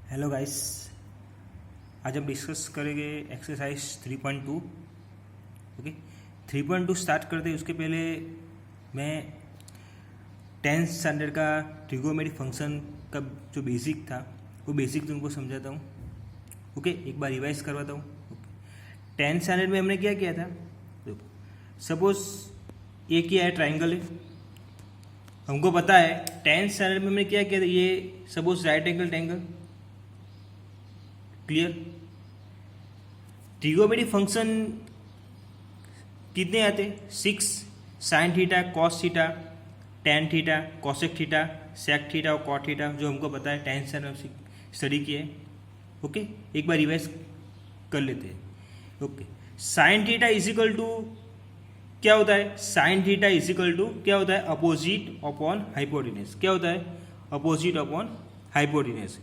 Hello guys, आज हम discuss करेंगे एक्सरसाइज 3.2। ओके, 3.2 स्टार्ट करते हैं उसके पहले मैं 10th स्टैंडर्ड का ट्रिगोनोमेट्रिक फंक्शन का जो बेसिक था वो बेसिक तुमको समझाता हूँ। ओके, एक बार रिवाइज करवाता हूँ। 10th स्टैंडर्ड में हमने क्या किया था, सपोज ये क्या है, ट्राइंगल है। हमको पता है 10th स्टैंडर्ड में हमने क्या किया था, ये suppose right angle triangle. Clear? Trigonometric function कितने आते? 6 sine theta, cos theta, tan theta, cosec theta, sec theta और कॉट थीटा, जो हमको पता है 10th स्टैंडर्ड में स्टडी किया है। ओके, एक बार रिवाइज कर लेते हैं। Okay, sine theta is equal to क्या होता है? Sine theta is equal to क्या होता है? Opposite upon hypotenuse. क्या होता है? Opposite upon hypotenuse.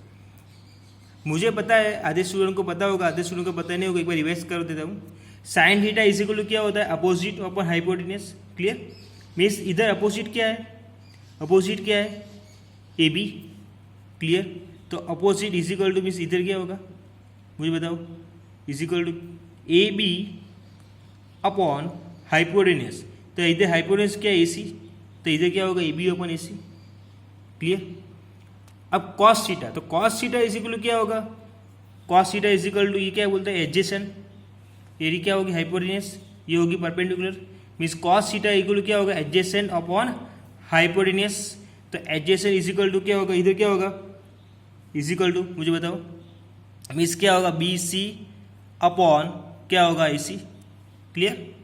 मुझे पता है, आधे स्टूडेंट को पता होगा, आधे स्टूडेंट को पता नहीं होगा। एक बार रिवाइज कर देता हूँ। Sine theta is equal to क्या होता है? Opposite upon hypotenuse. Clear? Means इधर अपोजिट क्या है? अपोजिट क्या है? A B. क्लियर? तो opposite is equal to means इधर क्या होगा मुझे बताओ? Is equal to A B upon hypotenuse. तो इधर हाइपोटेन्यूज क्या है? ए सी। तो इधर क्या होगा? A B upon A C. Clear? अब कॉस थीटा, तो cos theta is equal to क्या होगा? Cos theta is equal to ये क्या बोलते हैं? एडजेसेंट। ये क्या होगी? हाइपोटेन्यूज। ये होगी perpendicular. Means cos theta equal to क्या होगा? Adjacent upon hypotenuse. तो एडजेसेंट इज इक्वल टू क्या होगा? इधर क्या होगा? इज इक्वल टू मुझे बताओ। मीन्स क्या होगा? बी सी अपॉन क्या होगा? ए सी। क्लियर?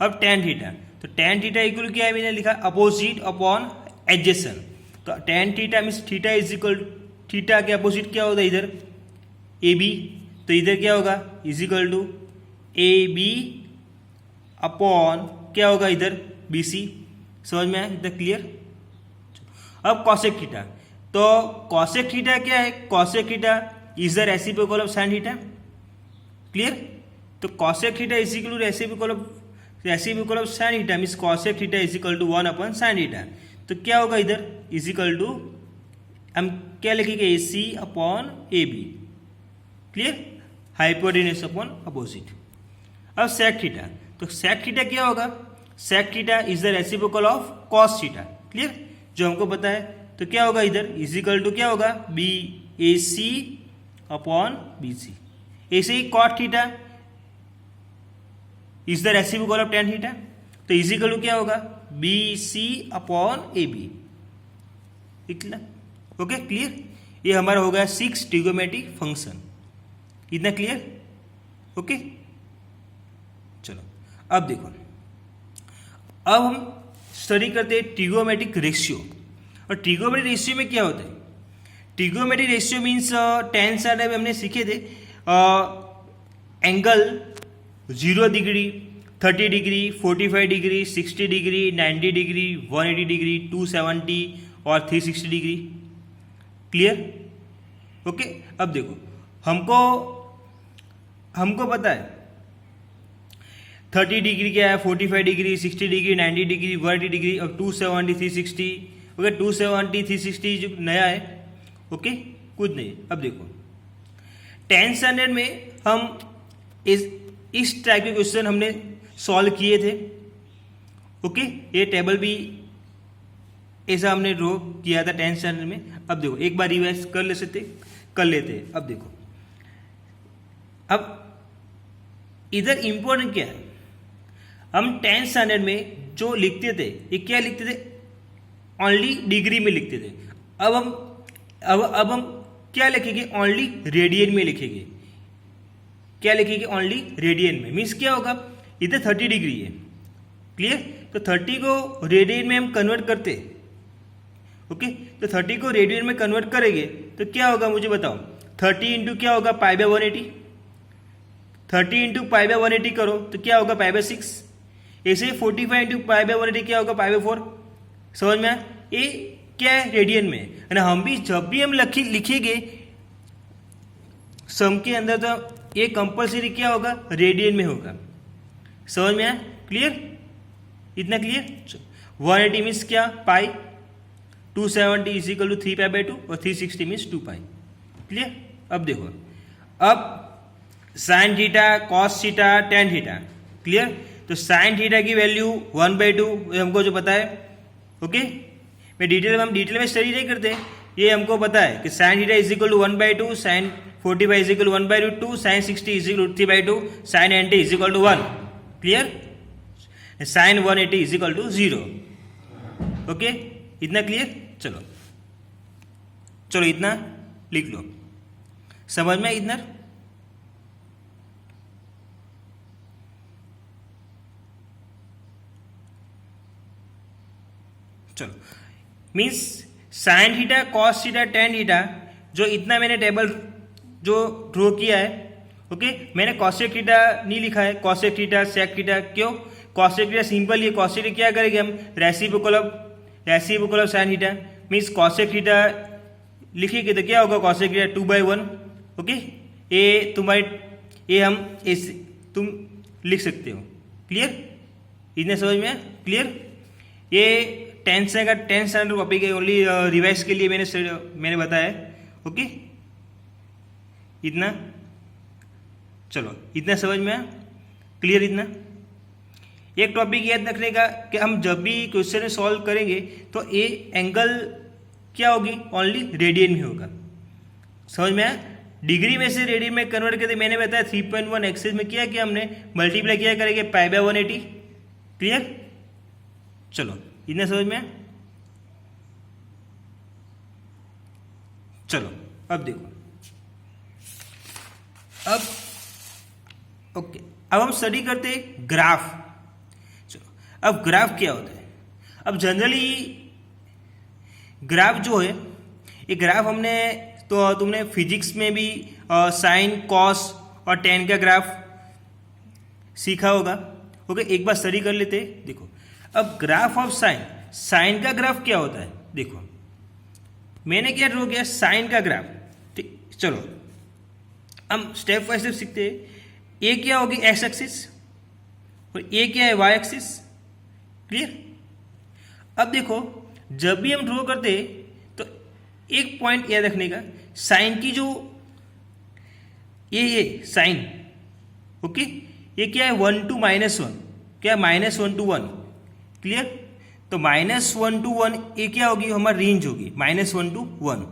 अब टेन थीटा, तो टेन थीटा इक्वल क्या है? मैंने लिखा अपोजिट अपॉन एडजेसेंट। तो tan theta means theta is equal, theta के अपोजिट क्या होता है? इधर ए बी। तो इधर क्या होगा? Is equal to A B upon क्या होगा? इधर बी सी। समझ में आया? इधर क्लियर? अब कॉसेक थीटा, तो कॉसेक थीटा क्या है? Cosec theta is the reciprocal of sine theta. Clear? तो cosec theta is equal to reciprocal of sine theta means cosec theta is equal to 1 upon sine theta. तो क्या होगा? इधर is equal to हम क्या लिखेंगे? A C upon A B. Clear? Hypotenuse upon opposite. अब sec theta, तो sec theta क्या होगा? Sec theta is the reciprocal of cos theta. Clear? जो हमको पता है। तो क्या होगा? इधर इज इक्वल टू क्या होगा? B A C upon B C. ऐसे ही cot theta is the reciprocal of tan theta. तो इज इक्वल टू क्या होगा? B C upon A B. इतना ओके? क्लियर? ये हमारा हो गया 6 ट्रिगोनोमेट्रिक फंक्शन। इतना क्लियर? ओके, चलो अब देखो, अब हम स्टडी करते हैं ट्रिगोनोमेट्रिक रेशियो। और ट्रिगोनोमेट्रिक रेशियो में क्या होता है? Trigonometric ratio means 10th standard में हमने सीखे थे angle 0 degree, 30 degree, 45 degree, 60 degree, 90 degree, 180 degree, 270 और 360 डिग्री। क्लियर? ओके, अब देखो, हमको पता है 30 डिग्री क्या है, 45 डिग्री, 60 डिग्री, 90 डिग्री, 180 डिग्री और 270, 360। ओके, 270, 360 जो नया है। ओके, कुछ नहीं। अब देखो 10th स्टैंडर्ड में हम इस टाइप के क्वेश्चन हमने सॉल्व किए थे। ओके, ये टेबल भी ऐसा हमने ड्रॉ किया था 10th स्टैंडर्ड में। अब देखो एक बार रिवाइज कर लेते। अब देखो, अब इधर इंपॉर्टेंट क्या है? हम 10th स्टैंडर्ड में जो लिखते थे, ये क्या लिखते थे? ओनली डिग्री में लिखते थे। अब हम क्या लिखेंगे? ओनली रेडियन में लिखेंगे। क्या लिखेंगे? ओनली रेडियन में। मीन्स क्या होगा? इधर 30 डिग्री है। क्लियर? तो 30 को रेडियन में हम कन्वर्ट करते। ओके, तो 30 को रेडियन में कन्वर्ट करेंगे तो क्या होगा मुझे बताओ? 30 इंटू क्या होगा? Pi by 180। 30 into pi by 180 करो तो क्या होगा? Pi by 6। ऐसे 45 इंटू पाई बाय 180 क्या होगा? Pi by 4। समझ में आया? ये क्या है? रेडियन में। है ना? हम भी जब भी हम लिखेंगे सम के अंदर तो ये कंपल्सरी क्या होगा? रेडियन में होगा। समझ में आया? क्लियर? इतना क्लियर? 180 मीन्स क्या? Pi. 270 is equal to 3 pi by 2 और 360 मीन्स 2 पाई। क्लियर। अब देखो, अब sign theta, cos theta, tan theta, clear. तो साइन थीटा की वैल्यू 1/2 हमको जो पता है, ओके। हम डिटेल में स्टडी नहीं करते, ये हमको पता है कि sine theta is equal to 1/2, sine 45 is equal to 1/2, sine 60 is equal to 3/2, sine 90 is equal to 1, clear. Sine 180 is equal to 0, okay. इतना क्लियर। चलो चलो इतना लिख लो, समझ में इतना। चलो, means sine theta, cos theta, tan theta, जो इतना मैंने टेबल जो ड्रॉ किया है, ओके। मैंने कॉसेक थीटा नहीं लिखा है, कॉसेक थीटा, सेक थीटा, क्यों? कॉसेक थीटा सिंपल, ये कॉसेक क्या करेंगे हम, reciprocal of sine theta, means cosec theta लिखेंगे तो क्या होगा, कॉसेक थीटा 2/1, ओके। ये तुम्हारे हम ऐसे तुम लिख सकते हो, क्लियर। इतने समझ में क्लियर। ये 10 स्टैंडर्ड टॉपिक है, ओनली रिवाइज के लिए मैंने बताया, ओके। इतना, चलो इतना समझ में क्लियर। इतना एक टॉपिक याद रखने का कि हम जब भी क्वेश्चन सॉल्व करेंगे तो ये एंगल क्या होगी, ओनली रेडियन में होगा, समझ में आया। डिग्री में से रेडियन में कन्वर्ट करते मैंने बताया 3.1 एक्सेस में किया कि हमने मल्टीप्लाई किया करेंगे π/180, क्लियर। चलो इतना समझ में। चलो अब देखो, अब ओके, अब हम स्टडी करते हैं ग्राफ। चलो, अब ग्राफ क्या होता है। अब जनरली ग्राफ जो है, ये ग्राफ हमने तो तुमने फिजिक्स में भी साइन, कॉस और टेन का ग्राफ सीखा होगा, ओके। एक बार स्टडी कर लेते हैं। देखो, अब ग्राफ ऑफ साइन, साइन का ग्राफ क्या होता है, देखो मैंने क्या ड्रॉ किया, साइन का ग्राफ, ठीक। चलो हम स्टेप बाय स्टेप सीखते हैं। ए क्या होगी, एक्स एक्सिस, और ए क्या है, वाई एक्सिस, क्लियर। अब देखो, जब भी हम ड्रॉ करते हैं तो एक पॉइंट याद रखने का, साइन की जो ये साइन, ओके, ये क्या है 1 to -1, क्या -1 to 1, क्लियर। तो -1 to 1 ये क्या होगी, हमारी रेंज होगी -1 to 1,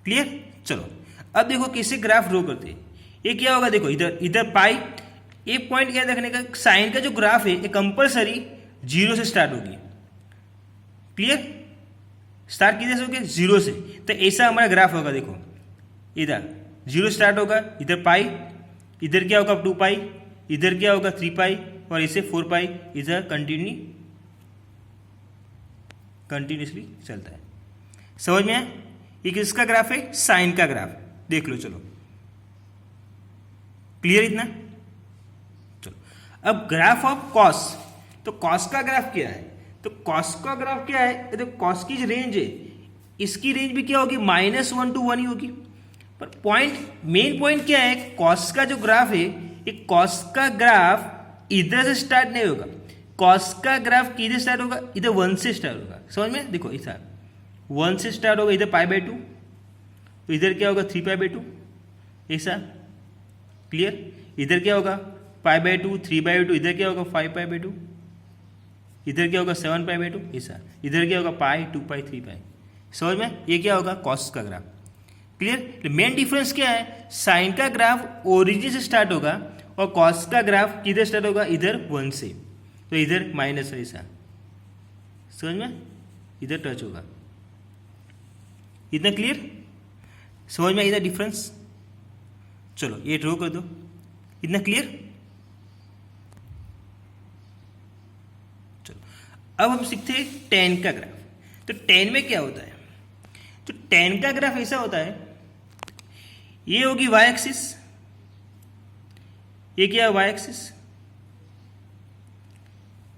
क्लियर। चलो अब देखो कैसे ग्राफ ड्रॉ करते हैं। ये क्या होगा, देखो इधर पाई, एक पॉइंट याद रखने का, साइन का जो ग्राफ है ये कंपलसरी 0 से स्टार्ट होगी, क्लियर। स्टार्ट किधर से होगी, 0 से। तो ऐसा हमारा ग्राफ होगा, देखो इधर 0 स्टार्ट होगा, इधर पाई, इधर क्या होगा 2 पाई, इधर क्या होगा 3 पाई, और इसे 4 पाई, इधर कंटिन्यूसली चलता है, समझ में आया। ये किसका ग्राफ है, साइन का ग्राफ, देख लो। चलो क्लियर इतना। चलो अब ग्राफ ऑफ कॉस, तो कॉस का ग्राफ क्या है, तो कॉस का ग्राफ क्या है, तो कॉस की जो रेंज है, इसकी रेंज भी क्या होगी, -1 to 1 ही होगी। पर मेन पॉइंट क्या है, कॉस का जो ग्राफ है, ये कॉस का ग्राफ इधर से स्टार्ट नहीं होगा, कॉस का ग्राफ किधर स्टार्ट होगा, इधर 1 से स्टार्ट होगा, समझ में। देखो ऐसा 1 से स्टार्ट होगा, इधर π/2, तो इधर क्या होगा 3π/2, ऐसा, क्लियर। इधर क्या होगा π/2, 3/2, इधर क्या होगा 5π/2, इधर क्या होगा 7π/2, ऐसा। इधर क्या होगा पाई, 2 पाई, 3 पाई, समझ में। ये क्या होगा, कॉस का ग्राफ, क्लियर। मेन डिफरेंस क्या है, साइन का ग्राफ ओरिजिन से स्टार्ट होगा और कॉस का ग्राफ किधर स्टार्ट होगा, इधर 1 से, तो इधर माइनस है, ऐसा, समझ में, इधर टच होगा। इतना क्लियर, समझ में इधर डिफरेंस। चलो ये ड्रॉ कर दो, इतना क्लियर। चलो अब हम सीखते हैं टेन का ग्राफ। तो टेन में क्या होता है, तो टेन का ग्राफ ऐसा होता है, ये होगी वाई एक्सिस, ये क्या है वाई एक्सिस,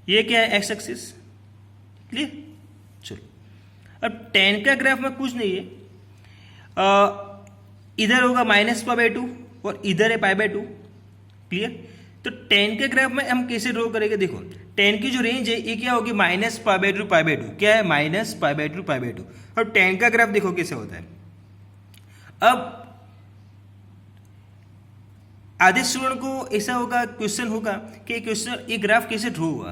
ये क्या है एक्स एक्सिस, क्लियर। चलो अब टेन का ग्राफ में कुछ नहीं है, इधर होगा -π/2 और इधर है π/2, क्लियर। तो टेन के ग्राफ में हम कैसे ड्रॉ करेंगे, देखो टेन की जो रेंज है ये क्या होगी -π/2, क्या है -π/2। और टेन का ग्राफ देखो कैसे होता है। अब आधे स्टूडेंट को ऐसा होगा, क्वेश्चन होगा कि क्वेश्चन ये ग्राफ कैसे ड्रॉ हुआ।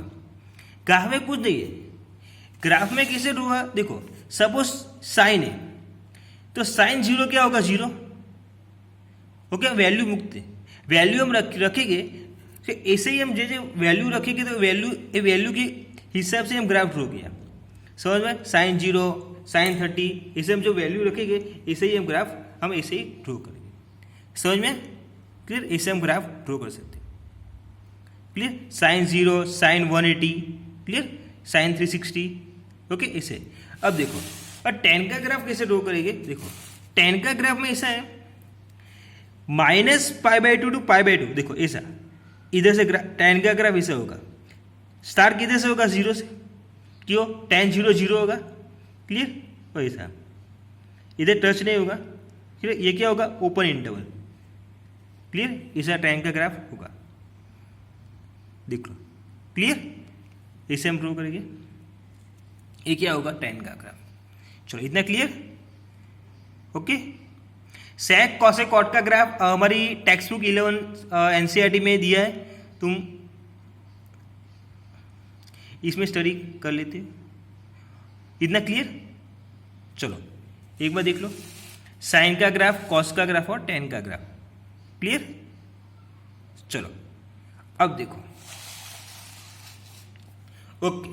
ग्राफ में कुछ नहीं है, ग्राफ में कैसे ड्रॉ हुआ। देखो सपोज साइन है तो साइन 0 क्या होगा, 0। ओके, वैल्यू मुक्त है, वैल्यू हम रखेंगे तो ऐसे ही हम जैसे वैल्यू रखेंगे तो वैल्यू के हिसाब से हम ग्राफ ड्रॉ किया। समझ में, साइन 0, साइन 30 ऐसे हम जो वैल्यू रखेंगे ऐसे ही हम ग्राफ हम ऐसे ही ड्रॉ करेंगे। समझ में क्लियर, ऐसे हम ग्राफ ड्रॉ कर सकते हैं। Clear, sine 0, sine 180, clear, sine 360, okay ऐसे। अब देखो और tan का ग्राफ कैसे ड्रॉ करेंगे। देखो tan का ग्राफ में ऐसा है -π/2 to π/2। देखो ऐसा इधर से tan का ग्राफ ऐसा होगा, स्टार किधर से होगा, 0 से, क्यों, tan 0 0 होगा। क्लियर, और ऐसा इधर टच नहीं होगा। क्लियर, ये क्या होगा, ओपन इंटरवल। क्लियर, ऐसा tan का ग्राफ होगा, देख लो। क्लियर, इसे हम ड्रॉ करेंगे, ये क्या होगा, tan का ग्राफ। चलो इतना clear, okay. Sec cosec cot का ग्राफ हमारी टेक्स्ट बुक 11 एनसीईआरटी में दिया है, तुम इसमें स्टडी कर लेते हो। इतना क्लियर। चलो एक बार देख लो, साइन का ग्राफ, कॉस का ग्राफ और tan का ग्राफ। क्लियर। चलो अब देखो, ओके।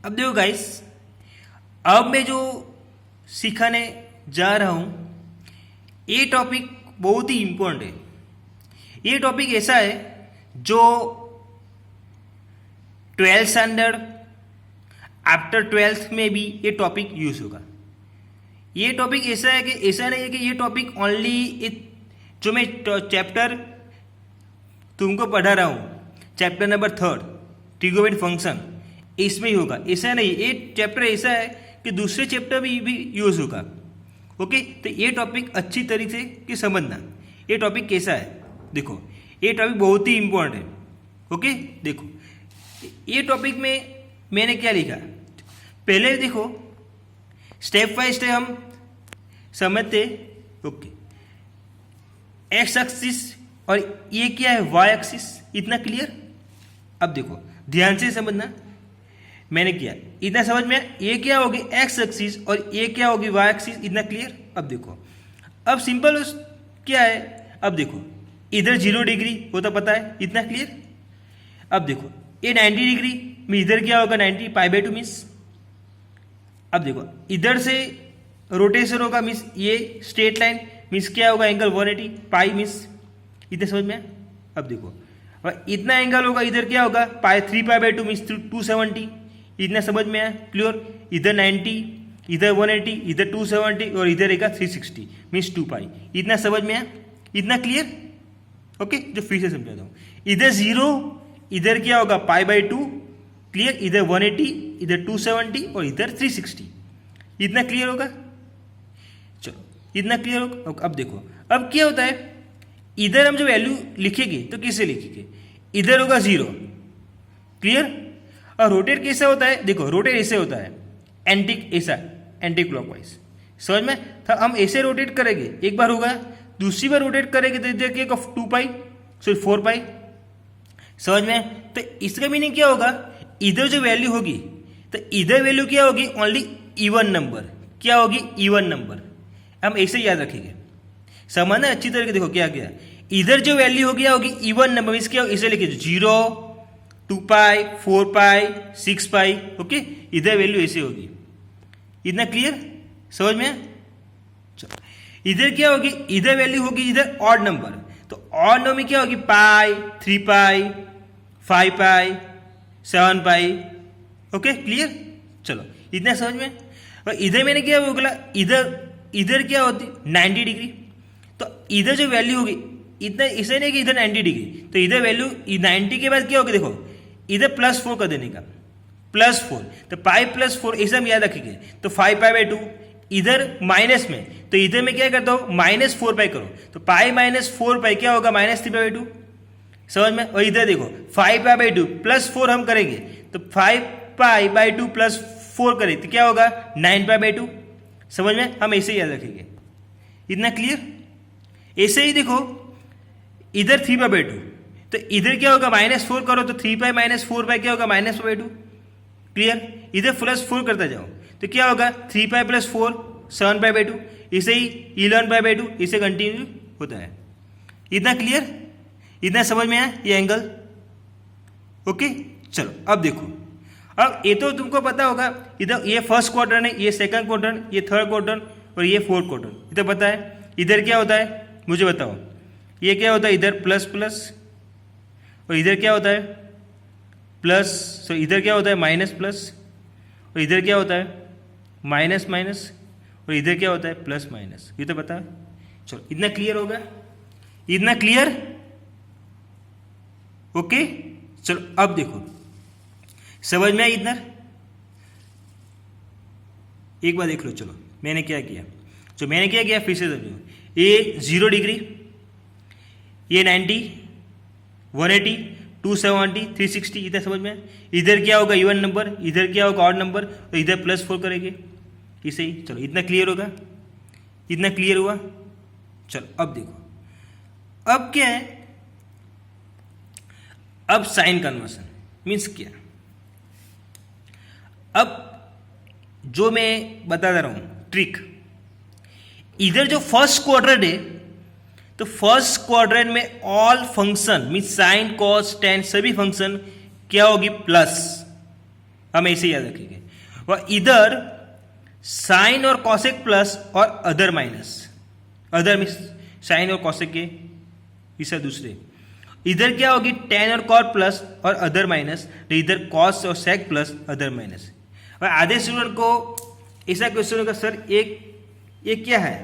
अब देखो गाइस, अब मैं जो सिखाने जा रहा हूं ये टॉपिक बहुत ही इंपॉर्टेंट है। ये टॉपिक ऐसा है जो 12th स्टैंडर्ड आफ्टर 12th में भी ये टॉपिक यूज होगा। ये टॉपिक ऐसा है कि ऐसा नहीं है कि ये टॉपिक ओनली जो मैं चैप्टर तुमको पढ़ा रहा हूं, चैप्टर नंबर 3 ट्रिगोनोमेट्री फंक्शन, इसमें ही होगा, ऐसा नहीं। ये चैप्टर ऐसा है कि दूसरे चैप्टर भी यूज होगा। ओके, तो ये टॉपिक अच्छी तरीके से समझना। ये टॉपिक कैसा है, देखो ये टॉपिक बहुत ही इंपॉर्टेंट है। ओके, देखो ये टॉपिक में मैंने क्या लिखा, पहले देखो स्टेप बाय स्टेप हम समझते। ओके, एक्स एक्सिस और ये क्या है, वाई एक्सिस। इतना क्लियर। अब देखो ध्यान से समझना, मैंने किया इतना समझ में, ये क्या होगी एक्स एक्सिस और ये क्या होगी वाई एक्सिस। इतना क्लियर। अब देखो, अब सिंपल क्या है, अब देखो इधर 0 डिग्री वो तो पता है। इतना क्लियर। अब देखो ये 90 डिग्री में इधर क्या होगा, 90 π/2 मिस। अब देखो इधर से रोटेशन होगा मिस, ये स्ट्रेट लाइन मिस क्या होगा, एंगल 180 पाई मिस। इतना समझ में। अब देखो और इतना एंगल होगा, इधर क्या होगा, 3π/2 मिस 270। इतना समझ में आया, क्लियर। इधर 90, इधर 180, इधर 270 और इधर रहेगा 360 मीन्स 2π। इतना समझ में आया, इतना क्लियर। ओके, जो फिर से समझाता हूँ, इधर 0, इधर क्या होगा π/2, क्लियर, इधर 180, इधर 270 और इधर 360। इतना क्लियर होगा। चलो इतना क्लियर होगा। अब देखो अब क्या होता है, इधर हम जो वैल्यू लिखेंगे तो किससे लिखेंगे, इधर होगा 0। क्लियर। और रोटेट कैसा होता है, देखो रोटेट ऐसे होता है, एंटी क्लॉकवाइज। समझ में, तो हम ऐसे रोटेट करेंगे, एक बार होगा, दूसरी बार रोटेट करेंगे तो इधर क्या 4π। समझ में। तो इसका मीनिंग क्या होगा, इधर जो वैल्यू होगी तो इधर वैल्यू क्या होगी, ओनली इवन नंबर। क्या होगी, इवन नंबर। हम ऐसे याद रखेंगे, समझना अच्छी तरह। देखो क्या क्या, इधर जो वैल्यू होगी क्या होगी, इवन नंबर। मीन्स क्या, इसे लिखिए 0, 2π, 4π, 6π। ओके, इधर वैल्यू ऐसे होगी। इतना क्लियर, समझ में। चलो इधर क्या होगी, इधर वैल्यू होगी इधर ऑड नंबर। तो ऑड नंबर में क्या होगी, पाई, 3π, 5π, 7π। Okay clear. चलो इतना समझ में। और इधर मैंने क्या बोला, इधर क्या होती 90 डिग्री। तो इधर जो वैल्यू होगी, इतना इसे नहीं कि इधर 90 डिग्री, तो इधर वैल्यू 90 के बाद क्या होगी, देखो इधर +4 कर देने का, +4। तो पाई +4 ऐसा हम याद रखेंगे। तो 5π/2 इधर माइनस में, तो इधर में क्या करता हूँ, -4π करो। तो पाई -4π क्या होगा, -3π/2। समझ में। और इधर देखो 5π/2 +4 हम करेंगे, तो 5π/2 +4 करें तो क्या होगा, 9π/2। समझ में, हम ऐसे ही याद रखेंगे। इतना क्लियर। ऐसे ही देखो इधर 3 पाई/2, तो इधर क्या होगा -4 करो तो 3 पाई माइनस 4 पाई क्या होगा -4/2। क्लियर? इधर +4 करते जाओ तो क्या होगा 3 पाई + 4 7 पाई/2, इसे ही 11 पाई/2 इसे कंटिन्यू होता है। इतना क्लियर? इतना समझ में आया ये एंगल? ओके चलो अब देखो, अब ये तो तुमको पता होगा, इधर ये फर्स्ट क्वाड्रेंट है, ये सेकंड क्वाड्रेंट, ये थर्ड क्वाड्रेंट और ये फोर्थ क्वाड्रेंट, ये तो पता है। इधर क्या होता है मुझे बताओ, ये क्या होता है इधर प्लस प्लस और इधर क्या होता है प्लस, तो इधर क्या होता है माइनस प्लस और इधर क्या होता है माइनस माइनस और इधर क्या होता है प्लस माइनस, ये तो पता है। चलो इतना क्लियर होगा? इतना क्लियर? ओके चलो अब देखो, समझ में आई इधर? एक बार देख लो। चलो मैंने क्या किया, जो मैंने क्या किया फिर से समझो। ये 0 डिग्री, ये 90, 180, 270, 360, इधर समझ में? इधर क्या होगा इवन नंबर, इधर क्या होगा ऑड नंबर और इधर +4 करेंगे, इसे ही। चलो इतना क्लियर होगा? इतना क्लियर हुआ? चलो अब देखो, अब क्या है, अब साइन कन्वर्सन मीन्स क्या? अब जो मैं बता रहा हूं ट्रिक, इधर जो फर्स्ट क्वाड्रेंट है तो फर्स्ट क्वाड्रेंट में all function means sine cos tan सभी फंक्शन क्या होगी प्लस, हम ऐसे याद रखेंगे। और इधर साइन और कॉसेक प्लस और other minus, other means sign और कॉसेक के इसे दूसरे, इधर क्या होगी टेन और कॉट प्लस और अदर माइनस, तो इधर कॉस और सेक प्लस अदर माइनस। और आधे स्टूडेंट को ऐसा क्वेश्चन होगा सर ये क्या है,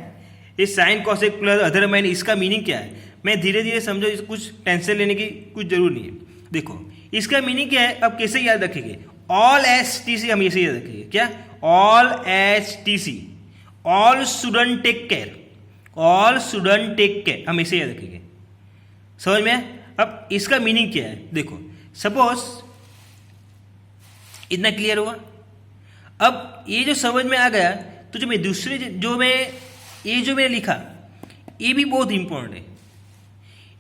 ये sign cosec plus other minus इसका मीनिंग क्या है? मैं धीरे धीरे समझो, कुछ टेंशन लेने की कुछ जरूर नहीं है। देखो इसका मीनिंग क्या है, अब कैसे याद रखेंगे? ऑल STC हम ऐसे याद रखेंगे, क्या all STC, all student take care, all student take care, हम ऐसे याद रखेंगे। समझ में? अब इसका मीनिंग क्या है देखो, सपोज इतना क्लियर हुआ? अब ये जो समझ में आ गया तो जो मैं दूसरे जो मैंने लिखा ये भी बहुत इंपॉर्टेंट है।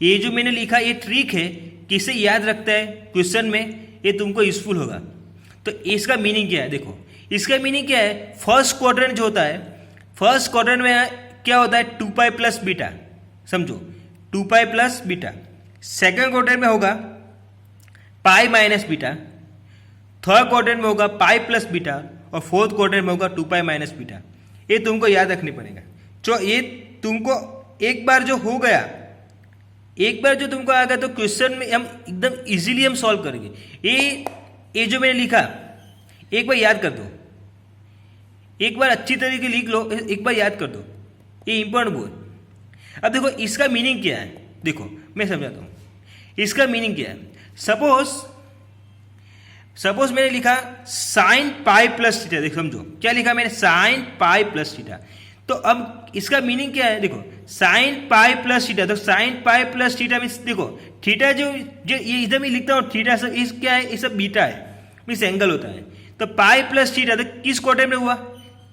ये जो मैंने लिखा ये ट्रिक है, किसे याद रखता है क्वेश्चन में, ये तुमको यूजफुल होगा। तो इसका मीनिंग क्या है देखो, इसका मीनिंग क्या है, फर्स्ट क्वाड्रेंट जो होता है, फर्स्ट क्वाड्रेंट में क्या होता है 2 पाई + बीटा, समझो 2 पाई + बीटा। सेकंड क्वाड्रेंट में होगा पाई - बीटा, थर्ड क्वाड्रेंट में होगा पाई + बीटा और फोर्थ क्वाड्रेंट में होगा 2 पाई - बीटा। ये तुमको याद रखने पड़ेगा। जो ये तुमको एक बार जो हो गया, एक बार जो तुमको आ गया तो क्वेश्चन में हम एकदम इजीली हम सॉल्व करेंगे। ये जो मैंने लिखा एक बार याद कर दो, एक बार अच्छी तरीके लिख लो, एक बार याद कर दो, ये इंपॉर्टेंट बोल। अब देखो इसका मीनिंग क्या है, देखो मैं समझाता हूं इसका मीनिंग क्या है। सपोज मैंने लिखा साइन पाई + थीटा, देखो समझो क्या लिखा मैंने, साइन पाई + थीटा। तो अब इसका मीनिंग क्या है देखो, साइन पाई + थीटा, तो साइन पाई + थीटा मीन्स देखो थीटा जो ये इधर मैं लिखता हूँ थीटा सब इस क्या है, ये सब बीटा है मीन्स एंगल होता है। तो पाई + थीटा तो किस क्वाड्रेंट में हुआ,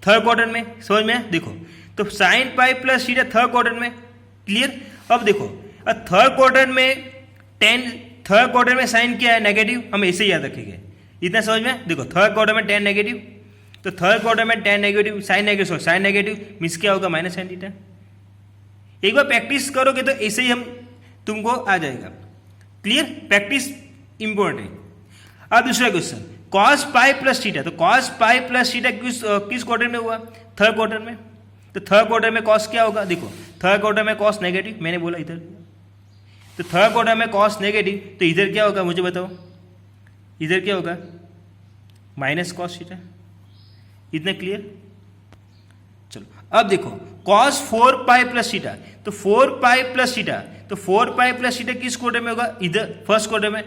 थर्ड क्वाड्रेंट में। समझ में? देखो तो sine pi + theta third quadrant में। क्लियर? अब देखो थर्ड क्वाड्रेंट में साइन क्या है नेगेटिव, हम ऐसे याद रखेंगे। इतना समझ में? देखो थर्ड क्वाड्रेंट में टेन नेगेटिव, तो थर्ड क्वाड्रेंट में tan negative, sine negative means क्या होगा -sin थीटा। एक बार प्रैक्टिस करोगे तो ऐसे ही हम तुमको आ जाएगा। क्लियर? प्रैक्टिस इंपॉर्टेंट है। अब दूसरा क्वेश्चन cos पाई + थीटा, तो cos पाई + थीटा किस क्वाड्रेंट में हुआ, थर्ड क्वाड्रेंट में। तो थर्ड क्वाड्रेंट में cos क्या होगा, देखो थर्ड क्वाड्रेंट में cos नेगेटिव, मैंने बोला इधर, तो थर्ड क्वाड्रेंट में cos नेगेटिव, तो इधर क्या होगा मुझे बताओ, इधर क्या होगा -cos थीटा। इतना क्लियर? चलो अब देखो cos 4 पाई + थीटा, तो 4 पाई + थीटा, तो 4 पाई + थीटा किस क्वाड्रेंट में होगा, इधर फर्स्ट क्वाड्रेंट में।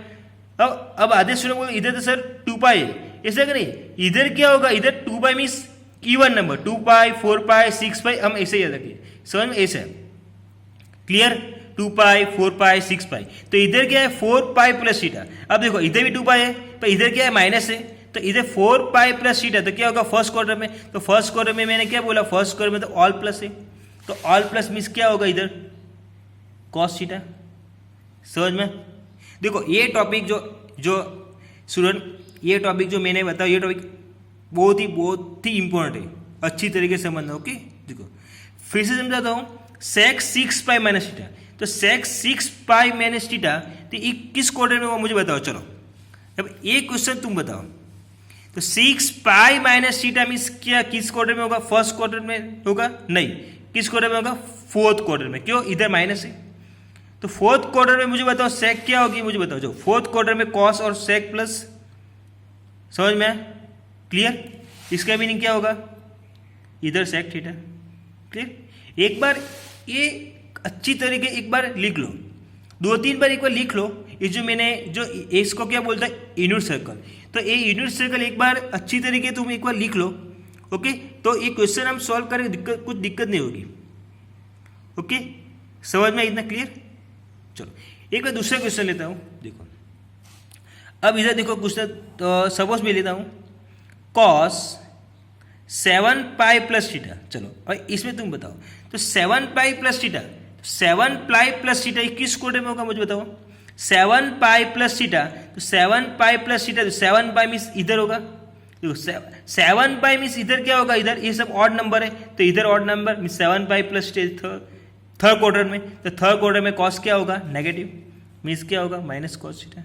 अब आधे स्टूडेंट बोले इधर तो सर 2 पाई है, ऐसा नहीं, इधर क्या होगा, इधर 2 पाई मीन्स इवन नंबर, 2 पाई 4 पाई 6 पाई, हम ऐसे याद रखिए। समझ में? ऐसे क्लियर, 2 पाई 4 पाई 6 पाई, तो इधर क्या है 4 पाई + थीटा। अब देखो इधर भी 2 पाई है, तो इधर क्या है माइनस है, तो इधर 4 पाई + थीटा, तो क्या होगा फर्स्ट क्वाड्रेंट में, तो फर्स्ट क्वाड्रेंट में मैंने क्या बोला, फर्स्ट क्वाड्रेंट में तो ऑल प्लस है, तो ऑल प्लस मीन्स क्या होगा इधर cos थीटा। समझ में? देखो ये टॉपिक जो जो स्टूडेंट ये टॉपिक जो मैंने बताया ये टॉपिक बहुत ही इंपॉर्टेंट है, अच्छी तरीके से समझना। ओके देखो फिर से समझाता हूँ। सेक 6 पाई माइनस थीटा, तो सेक 6 पाई माइनस थीटा तो ये किस क्वाड्रेंट में होगा मुझे बताओ। चलो अब एक क्वेश्चन तुम बताओ, तो 6 पाई माइनस थीटा मीन्स क्या किस क्वाड्रेंट में होगा? फर्स्ट क्वाड्रेंट में होगा? नहीं, किस क्वाड्रेंट में होगा? फोर्थ क्वाड्रेंट में। क्यों? इधर माइनस है, तो फोर्थ क्वाड्रेंट में मुझे बताओ सेक क्या होगी, मुझे बताओ। जो फोर्थ क्वाड्रेंट में कॉस और सेक प्लस, समझ में? क्लियर? इसका मीनिंग क्या होगा? इधर सेक थीटा। क्लियर? एक बार ये अच्छी तरीके एक बार लिख लो, 2-3 बार एक बार लिख लो। ये जो मैंने जो इसको क्या बोलता है? Unit circle. तो ये यूनिट सर्कल एक बार अच्छी तरीके तुम एक बार लिख लो। ओके, तो ये क्वेश्चन हम सॉल्व करेंगे, कुछ दिक्कत नहीं होगी। ओके, समझ में इतना? क्लियर? चलो एक बार दूसरा क्वेश्चन लेता हूं। देखो अब इधर देखो क्वेश्चन, तो सपोज मैं लेता हूं कॉस 7 पाई प्लस थीटा। चलो और इसमें तुम बताओ, तो 7 pi plus theta, 7 pi plus theta किस क्वाड्रेंट में होगा मुझे बताओ। 7 पाई प्लस थीटा, तो 7 पाई प्लस थीटा, तो 7 पाई मीन्स इधर होगा। देखो 7 पाई मीन्स इधर क्या होगा? इधर ये सब ऑड नंबर है, तो इधर odd number means 7 pi plus third quadrant में, तो थर्ड क्वाड्रेंट में कॉस क्या होगा? नेगेटिव, मीन्स क्या होगा? Minus cos theta.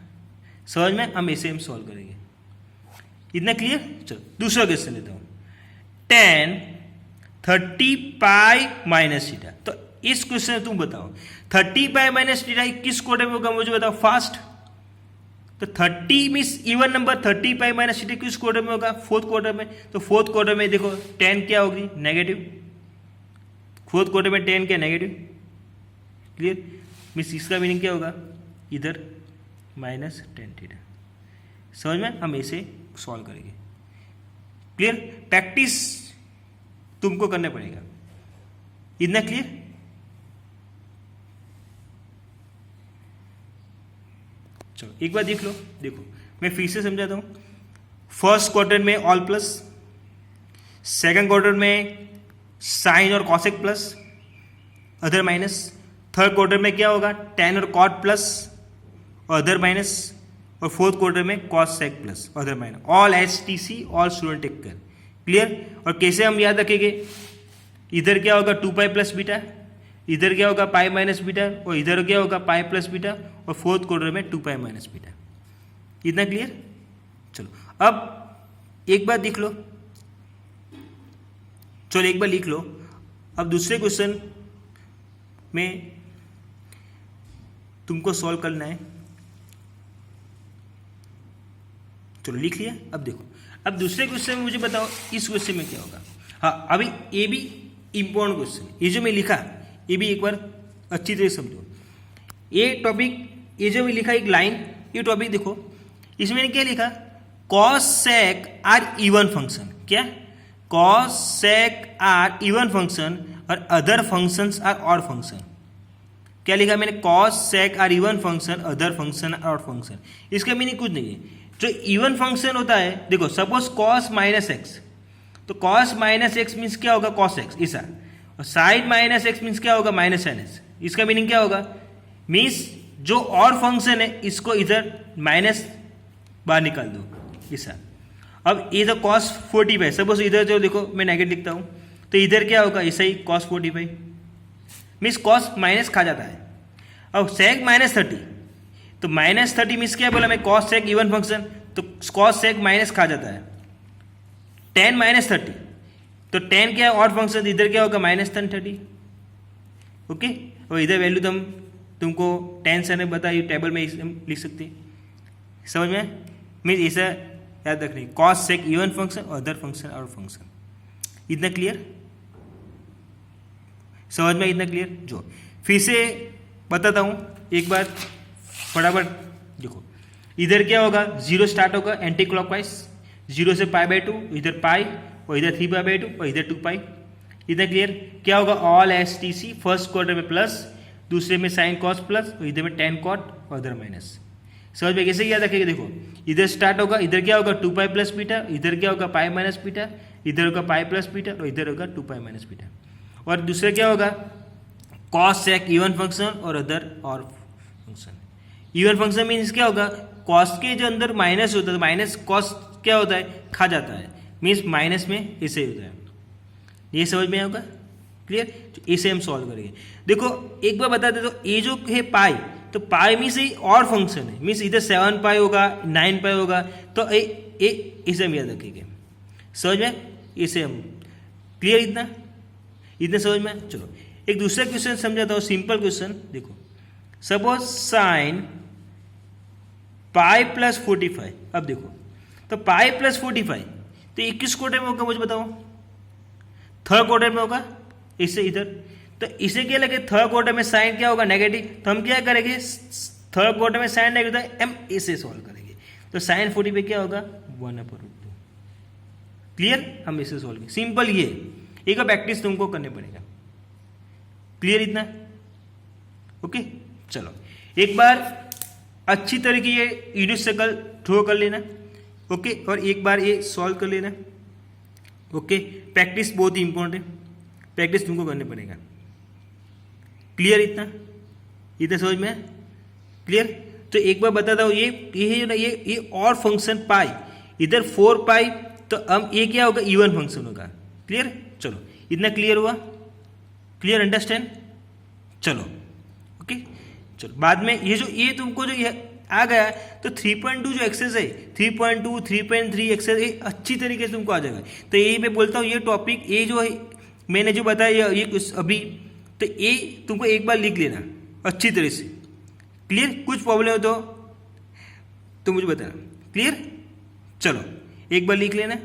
समझ में? हम ऐसे हम सॉल्व करेंगे। इतना क्लियर? चलो दूसरा क्वेश्चन लेता हूं। tan 30 पाई माइनस थीटा, तो इस क्वेश्चन में तुम बताओ 30 पाई माइनस थीटा किस क्वाड्रेंट में होगा मुझे बताओ फास्ट। तो 30 means even number, 30 pi minus theta किस क्वाड्रेंट में होगा? फोर्थ क्वाड्रेंट में। तो फोर्थ क्वाड्रेंट में देखो tan क्या होगी? नेगेटिव। फोर्थ क्वाड्रेंट में tan क्या? नेगेटिव। क्लियर? मीन्स इसका मीनिंग क्या होगा? इधर माइनस tan थीटा। समझ में? हम ऐसे सॉल्व करेंगे। क्लियर? प्रैक्टिस तुमको करना पड़ेगा। इतना क्लियर? चलो एक बार देख लो। देखो मैं फिर से समझाता हूं। फर्स्ट क्वाड्रेंट में ऑल प्लस, सेकंड क्वाड्रेंट में साइन और cosec plus, other minus. Third quadrant में क्या होगा? tan और cot प्लस और अदर माइनस, और फोर्थ क्वार्टर में cos sec plus other minus. All HTC all student take कर। क्लियर? और कैसे हम याद रखेंगे? इधर क्या होगा? 2 पाई प्लस बीटा, इधर क्या होगा? पाई माइनस बीटा, और इधर क्या होगा? पाई प्लस बीटा, और फोर्थ क्वार्टर में 2 पाई माइनस बीटा। इतना क्लियर? चलो अब एक बार देख लो। चलो एक बार लिख लो। अब दूसरे क्वेश्चन में तुमको सॉल्व करना है। चलो लिख लिया। अब देखो, अब दूसरे क्वेश्चन में मुझे बताओ इस क्वेश्चन में क्या होगा। हाँ अभी ये भी इंपॉर्टेंट क्वेश्चन, ये जो मैं लिखा ये भी एक बार अच्छी तरह समझो। ये टॉपिक, ये जो मैं लिखा एक लाइन, ये टॉपिक देखो, इसमें मैंने क्या लिखा? Cos sec are even function. क्या? Cos sec are even function और other functions are odd function. क्या लिखा मैंने? Cos sec are even function, other function are odd function. इसका मीनिंग कुछ नहीं है। जो इवन फंक्शन होता है, देखो सपोज कॉस माइनस एक्स, तो कॉस माइनस एक्स मीन्स क्या होगा? कॉस एक्स ऐसा, और साइन माइनस एक्स मीन्स क्या होगा? Minus sine x. इसका मीनिंग क्या होगा? मीन्स जो और फंक्शन है इसको इधर माइनस बाहर निकाल दो ऐसा। अब ये तो कॉस 45, सपोज इधर जो देखो मैं नेगेटिव लिखता हूँ, तो इधर क्या होगा? ऐसा ही कॉस 45 मीन्स कॉस माइनस खा जाता है। अब सेक माइनस 30, तो माइनस 30 मीन्स क्या बोला मैं? कॉस सेक इवन फंक्शन, तो कॉस सेक माइनस खा जाता है। tan माइनस 30, तो tan क्या है? ऑड फंक्शन, इधर क्या होगा? Minus tan 30। ओके, और इधर वैल्यू तुमको tan सर ने बताई, टेबल में लिख सकते हैं। समझ में? मीन्स ऐसा याद रखना, कॉस सेक इवन फंक्शन और अदर फंक्शन ऑड फंक्शन। इतना क्लियर? समझ में? इतना क्लियर? जो फिर से बताता हूं एक बार फटाफट देखो। इधर क्या होगा? 0 स्टार्ट होगा एंटी क्लॉकवाइज, 0 से π/2, इधर पाई, और इधर 3π/2, और इधर 2 पाई। इधर क्लियर? क्या होगा? ऑल HTC फर्स्ट क्वार्टर में प्लस, दूसरे में साइन कॉस प्लस, और इधर में tan कॉट और इधर माइनस। समझ में? कैसे याद रखेंगे? देखो इधर स्टार्ट होगा, इधर क्या होगा? 2 पाई प्लस बीटा, इधर क्या होगा? पाई माइनस बीटा, इधर होगा पाई प्लस बीटा, और इधर होगा 2 पाई माइनस बीटा। और दूसरा क्या होगा? कॉस सेक इवन फंक्शन और अदर और फंक्शन। इवन फंक्शन मीन्स क्या होगा, कॉस के जो अंदर माइनस होता है तो माइनस कॉस क्या होता है, खा जाता है, मीन्स माइनस में इसे होता है। ये समझ में आएगा, क्लियर। तो इसे हम सॉल्व करेंगे। देखो एक बार बता दे, तो ये जो है पाई, तो पाई मीन्स ये और फंक्शन है, मीन्स इधर 7 पाई होगा, 9 पाई होगा, तो इसे हम याद रखेंगे। समझ में, इसे हम क्लियर, इतना समझ में। चलो एक दूसरा क्वेश्चन समझाता हूँ, सिंपल क्वेश्चन। देखो सपोज साइन पाई प्लस 45। अब देखो तो पाई प्लस 45 तो ये किस क्वार्टर में होगा मुझे बताओ, थर्ड क्वार्टर में होगा, इससे इधर। तो इसे क्या लगे, थर्ड क्वार्टर में साइन क्या होगा, नेगेटिव, तो हम क्या करेंगे, थर्ड क्वार्टर में साइन नेगेटिव है, हम इसे सॉल्व करेंगे। तो साइन 40 पे क्या होगा, 1/√2। क्लियर, हम इसे सॉल्व करेंगे, सिंपल। ये एक बार प्रैक्टिस तुमको करने पड़ेगा, क्लियर इतना, ओके। चलो एक बार अच्छी तरीके ये यूनिट सर्कल ड्रॉ कर लेना, ओके, और एक बार ये सॉल्व कर लेना, ओके। प्रैक्टिस बहुत ही इंपॉर्टेंट है, प्रैक्टिस तुमको करने पड़ेगा, क्लियर इतना समझ में है, क्लियर। तो एक बार बताता हूँ, ये ना ये और फंक्शन पाई, इधर 4 पाई, तो हम ये क्या होगा, इवन फंक्शन होगा, क्लियर। चलो इतना क्लियर हुआ, क्लियर, अंडरस्टैंड। चलो ओके, चलो बाद में ये तुमको जो ये आ गया, तो 3.2 जो एक्सेस है, 3.2 3.3 एक्सेस, ये अच्छी तरीके से तुमको आ जाएगा। तो यही मैं बोलता हूँ, ये टॉपिक ये जो है मैंने जो बताया ये कुछ अभी, तो ये तुमको एक बार लिख लेना अच्छी तरह से, क्लियर। कुछ प्रॉब्लम हो तो मुझे बताना, क्लियर। चलो एक बार लिख लेना,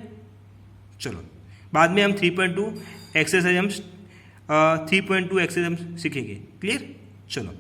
चलो बाद में हम 3.2 एक्सरसाइज हम 3.2 एक्सरसाइज हम सीखेंगे, क्लियर। चलो।